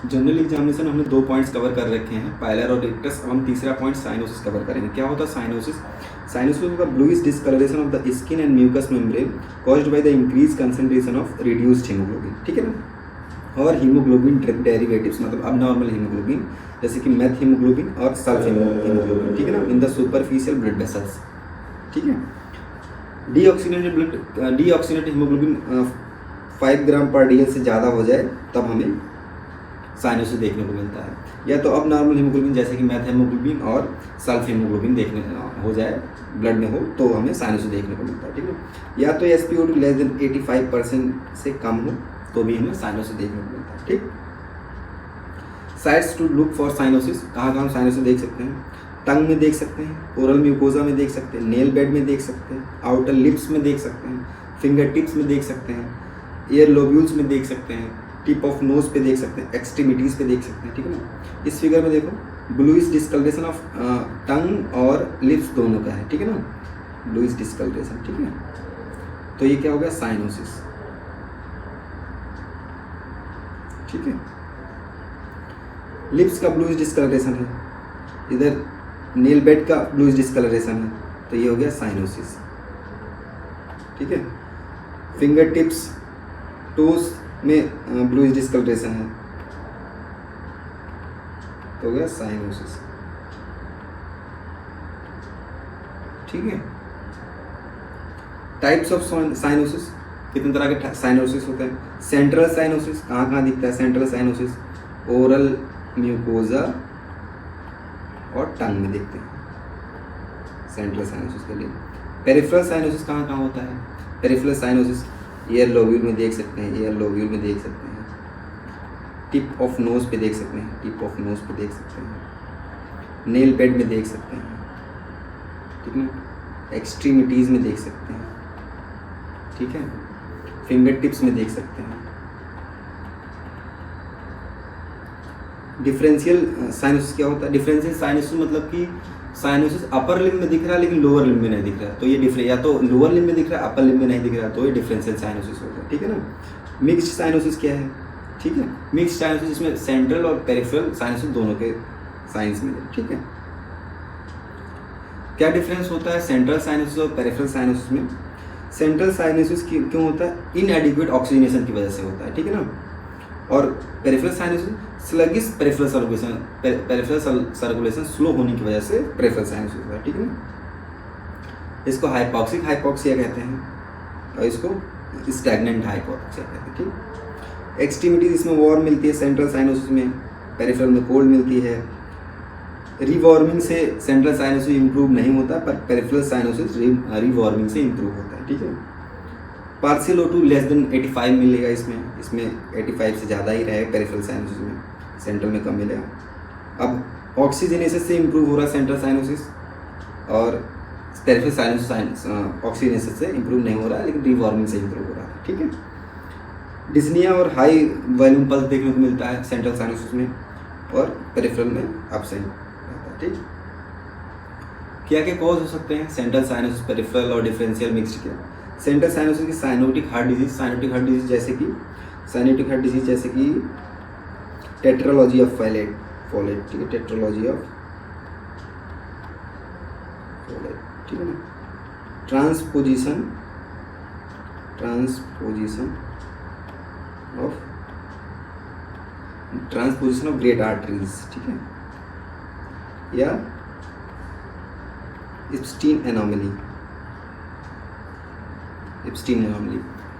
General examination में हमने 2 points cover कर रखे हैं, पायलर और रिक्टस। अब हम तीसरा पॉइंट साइनोसिस कवर करेंगे। क्या होता है साइनोसिस? साइनोसिस होता है bluish discolouration of the skin and mucous membrane caused by the increase concentration of reduced haemoglobin, ठीक है ना। और हीमोग्लोबिन डेरिवेटिव्स मतलब अबनॉर्मल हीमोग्लोबिन जैसे कि मेथ हीमोग्लोबिन और सल्फ हीमोग्लोबिन, ठीक है ना, in the superficial blood vessels, ठीक है। डीऑक्सीनेटेड हीमोग्लोबिन 5 ग्राम पर डीएल से ज़्यादा हो जाए तब हमें साइनोसिस देखने को मिलता है, या तो अब नॉर्मल हीमोग्लोबिन जैसे कि मैथ हीमोग्लोबिन और सल्फ हीमोग्लोबिन देखने हो जाए ब्लड में हो तो हमें साइनोसिस देखने को मिलता है, ठीक है। या तो SpO2 लेस देन 85% से कम हो तो भी हमें साइनोसिस देखने को मिलता है, ठीक। Sites to look for cyanosis, कहाँ कहाँ साइनोसिस देख सकते हैं? टंग में देख सकते हैं, ओरल म्यूकोजा में देख सकते हैं, नेल बेड में देख सकते हैं, आउटर लिप्स में देख सकते हैं, फिंगर टिप्स में देख सकते हैं, एयर लोब्यूल्स में देख सकते हैं, टिप ऑफ नोज पे देख सकते हैं, एक्सट्रीमिटीज़ पे देख सकते हैं, ठीक है ना। इस फिगर में देखो ब्लूइश डिस्कलरेशन ऑफ टंग और लिप्स दोनों का है, ठीक है ना, ब्लूइश डिस्कलरेशन, ठीक है। तो ये क्या हो गया? साइनोसिस, ठीक है। लिप्स का ब्लूइश डिस्कलरेशन है, इधर नेल बेड का ब्लूइश डिस्कलरेशन है, तो ये हो गया साइनोसिस, ठीक है। फिंगर टिप्स टोस में ब्लूइश डिस्कलरेशन है तो हो गया साइनोसिस, ठीक है। टाइप्स ऑफ साइनोसिस, कितने तरह के साइनोसिस होते हैं? सेंट्रल साइनोसिस कहाँ कहाँ दिखता है? सेंट्रल साइनोसिस ओरल म्यूकोजा और टंग में देखते हैं सेंट्रल साइनोसिस के लिए। पेरिफेरल साइनोसिस कहाँ कहाँ होता है? पेरिफेरल साइनोसिस एयर लोब्यूल में देख सकते हैं, एयर लोब्यूल में देख सकते हैं, टिप ऑफ नोज पे देख सकते हैं, टिप ऑफ नोज पे देख सकते हैं, नेल बेड में देख सकते हैं, ठीक है, एक्सट्रीमिटीज़ में देख सकते हैं, ठीक है, फिंगर टिप्स में देख सकते हैं। डिफरेंशियल साइनोसिस क्या होता है? डिफरेंशियल साइनोसिस मतलब कि साइनोसिस अपर लिम्ब में दिख रहा है लेकिन लोअर लिम्ब में नहीं दिख रहा है, तो ये या तो लोअर लिम्ब में दिख रहा है अपर लिम्ब में नहीं दिख रहा है, तो ये डिफरेंशियल साइनोसिस होगा, ठीक है ना। मिक्स्ड साइनोसिस क्या है? ठीक है, मिक्स्ड साइनोसिस इसमें सेंट्रल और पेरिफेरल साइनोसिस दोनों के साइंस में, ठीक है। क्या डिफरेंस होता है सेंट्रल साइनोसिस और पेरिफेरल साइनोसिस में? सेंट्रल साइनोसिस क्यों होता है? इनएडिक्वेट ऑक्सीजनेशन की वजह से होता है, ठीक है ना। और peripheral cyanosis sluggish peripheral circulation slow होने की वजह से पेरिफेरल साइनोसिस होता है, ठीक है ना। इसको हाइपोक्सिया कहते हैं और इसको स्टैग्नेंट हाइपोक्सिया कहते हैं, ठीक। एक्सट्रीमिटीज इसमें वार्म मिलती है सेंट्रल साइनोसिस में, पेरिफेरल में कोल्ड मिलती है। रिवॉर्मिंग से सेंट्रल साइनोसिस इंप्रूव नहीं होता पर पेरिफेरल साइनोसिस रिवॉर्मिंग से इंप्रूव होता है, ठीक है। पार्शियल O2 लेस देन 85 मिलेगा इसमें 85 से ज़्यादा ही रहेगा पेरिफेरल साइनोसिस में, सेंट्रल में कम मिलेगा। अब ऑक्सीजनेशन से इंप्रूव हो रहा है सेंट्रल साइनोसिस और पेरिफेरल साइनोसिस ऑक्सीजनेशन से इंप्रूव नहीं हो रहा है लेकिन रिवॉर्मिंग से इंप्रूव हो रहा है, ठीक है। डिस्निया और हाई वॉल्यूम पल्स देखने को मिलता है सेंट्रल साइनोसिस में और पेरिफेरल में एब्सेंट रहता है, ठीक। क्या क्या कॉज हो सकते हैं सेंट्रल साइनोसिस, पेरिफेरल और डिफरेंशियल मिक्स्ड के? सेंट्रल साइनोसिस की साइनोटिक हार्ट डिजीज जैसे कि टेट्रोलॉजी ऑफ फॉलेट, ठीक है, टेट्रोलॉजी ऑफ फॉलेट, ठीक है ना। ट्रांसपोजिशन ऑफ ग्रेट आर्टरीज, ठीक है, या इप्स्टीन एनोमली।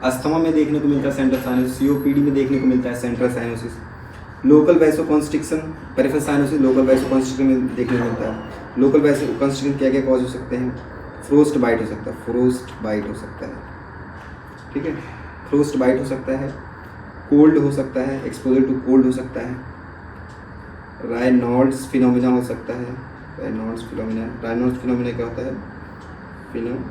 अस्थमा में देखने को मिलता है सेंट्रल साइनोसिस, COPD में देखने को मिलता है central cyanosis. Local vasoconstriction, peripheral cyanosis local vasoconstriction में देखने को मिलता है। लोकल वैसोकॉन्स्ट्रिक्शन क्या क्या कॉज हो सकते हैं? फ्रोस्ट बाइट हो सकता है, ठीक है, फ्रोस्ट बाइट हो सकता है, कोल्ड हो सकता है, एक्सपोजर टू कोल्ड हो सकता है, रायनॉल्ड्स फिनोमिना हो सकता है। रायनॉल्ड्स फिनोमिना क्या होता है? फिनोमिना,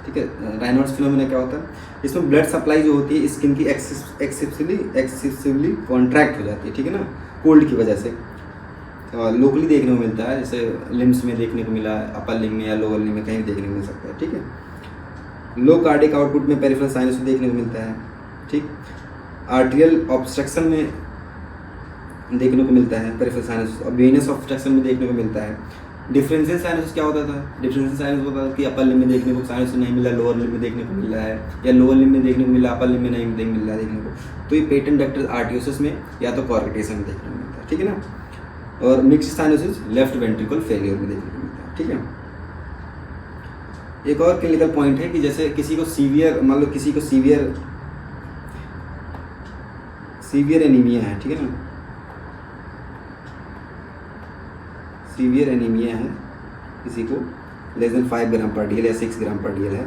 ठीक है। रायनॉल्ड्स फिनोमिना क्या होता है? इसमें ब्लड सप्लाई जो होती है स्किन की एक्सेसिवली कॉन्ट्रैक्ट हो जाती है, ठीक है ना, कोल्ड की वजह से। लोकली देखने को मिलता है, जैसे लिम्स में देखने को मिला, अपर लिम्ब में या लोअर लिम्ब में कहीं देखने को मिल सकता है, ठीक है। लो कार्डिक आउटपुट में पेरिफेरल साइनोसिस देखने को मिलता है, ठीक। आर्टेरियल ऑब्स्ट्रक्शन में देखने को मिलता है पेरिफेरल साइनस, और वेनस ऑब्स्ट्रक्शन में देखने को मिलता है। डिफरेंशियल साइनस क्या होता था? डिफरेंशियल साइनस होता था कि अपर लिम्ब में देखने को साइनस नहीं मिला, लोअर लिम्ब में देखने को मिल रहा है, या लोअर लिम्ब में देखने को मिला, अपर लिम्ब में नहीं मिल रहा है देखने को। तो ये पेटेंट डक्टल आर्टियोसिस में या तो कॉर्केटेशन में देखने को मिलता है, ठीक है ना। और mixed cyanosis left ventricle failure में देखने को मिलता है, ठीक है। एक और क्लिनिकल पॉइंट है कि जैसे किसी को सीवियर, मान लो किसी को सीवियर एनीमिया है, ठीक है ना, सीवियर एनीमिया है किसी को, लेस देन 5 ग्राम पर डीएल या 6 ग्राम पर डीएल है,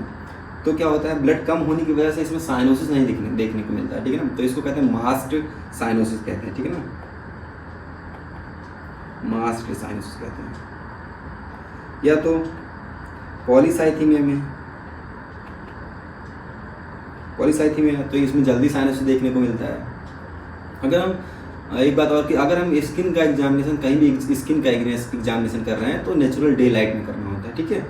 तो क्या होता है, ब्लड कम होने की वजह से इसमें साइनोसिस नहीं देखने को मिलता है, ठीक है ना। तो इसको कहते हैं मास्क्ड साइनोसिस कहते हैं, ठीक है ना, मास्क्ड साइनोसिस कहते हैं। या तो पॉलीसाइथीमिया में, पॉलीसाइथीमिया तो इसमें जल्दी साइनोसिस देखने को मिलता है। अगर हम एक बात और कि अगर हम स्किन का एग्जामिनेशन, कहीं भी स्किन का एग्जामिनेशन कर रहे हैं तो नेचुरल डे लाइट में करना होता है, ठीक है।